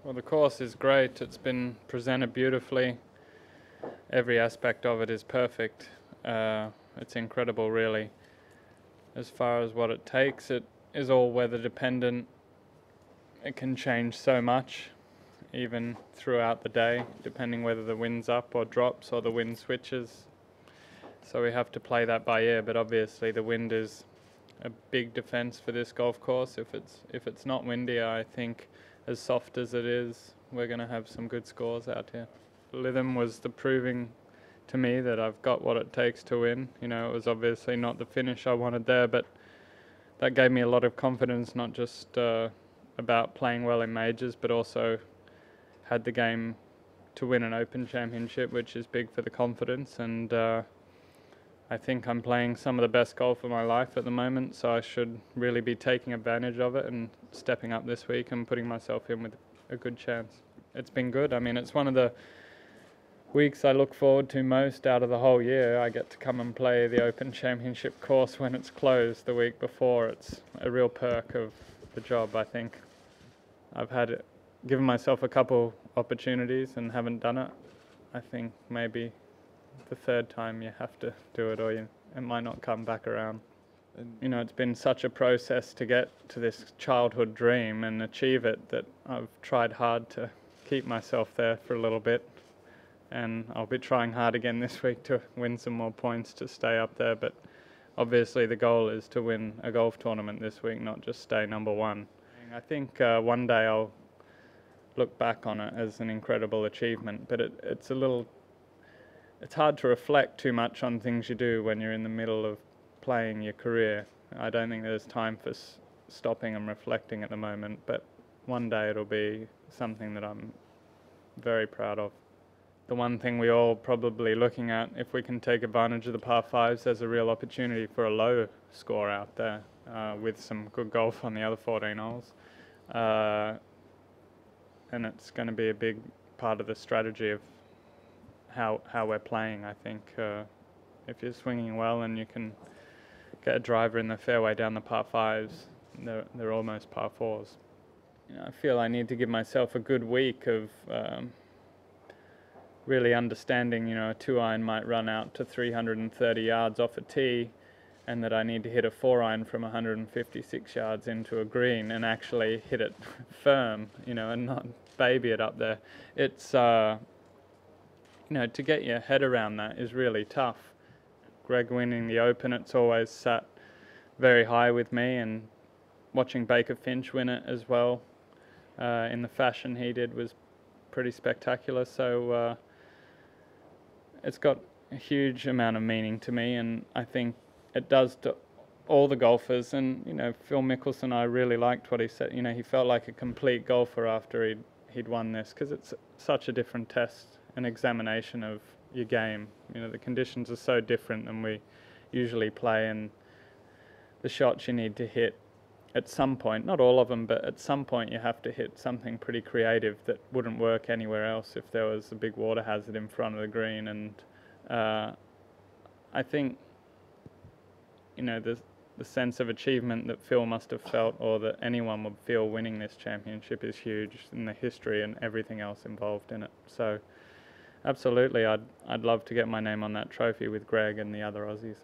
Well, the course is great. It's been presented beautifully. Every aspect of it is perfect. It's incredible, really. As far as what it takes, it is all weather dependent. It can change so much, even throughout the day, depending whether the wind's up or drops or the wind switches. So we have to play that by ear, but obviously the wind is a big defense for this golf course. If it's not windy, I think as soft as it is, we're going to have some good scores out here. Lytham was the proving to me that I've got what it takes to win. You know, it was obviously not the finish I wanted there, but that gave me a lot of confidence, not just about playing well in majors, but also had the game to win an Open Championship, which is big for the confidence. And I think I'm playing some of the best golf of my life at the moment, so I should really be taking advantage of it and stepping up this week and putting myself in with a good chance. It's been good. I mean, it's one of the weeks I look forward to most out of the whole year. I get to come and play the Open Championship course when it's closed the week before. It's a real perk of the job, I think. I've given myself a couple opportunities and haven't done it. I think maybe the third time you have to do it, or it might not come back around. And you know, it's been such a process to get to this childhood dream and achieve it that I've tried hard to keep myself there for a little bit, and I'll be trying hard again this week to win some more points to stay up there. But obviously the goal is to win a golf tournament this week, not just stay number one. I think one day I'll look back on it as an incredible achievement, but it's hard to reflect too much on things you do when you're in the middle of playing your career. I don't think there's time for stopping and reflecting at the moment, but one day it'll be something that I'm very proud of. The one thing we're all probably looking at, if we can take advantage of the par fives, there's a real opportunity for a low score out there with some good golf on the other 14 holes. And it's going to be a big part of the strategy of how we're playing, I think. If you're swinging well and you can get a driver in the fairway down the par fives, they're almost par fours. You know, I feel I need to give myself a good week of really understanding, you know, a 2-iron might run out to 330 yards off a tee, and that I need to hit a 4-iron from 156 yards into a green and actually hit it firm, you know, and not baby it up there. It's, you know, to get your head around that is really tough. Greg winning the Open, it's always sat very high with me, and watching Baker Finch win it as well in the fashion he did was pretty spectacular. So it's got a huge amount of meaning to me, and I think it does to all the golfers. And you know, Phil Mickelson, I really liked what he said. You know, he felt like a complete golfer after he'd won this, because it's such a different test, an examination of your game. You know, the conditions are so different than we usually play, and the shots you need to hit at some point, not all of them, but at some point you have to hit something pretty creative that wouldn't work anywhere else if there was a big water hazard in front of the green. And I think, you know, the sense of achievement that Phil must have felt, or that anyone would feel winning this championship, is huge in the history and everything else involved in it. So absolutely, I'd love to get my name on that trophy with Greg and the other Aussies.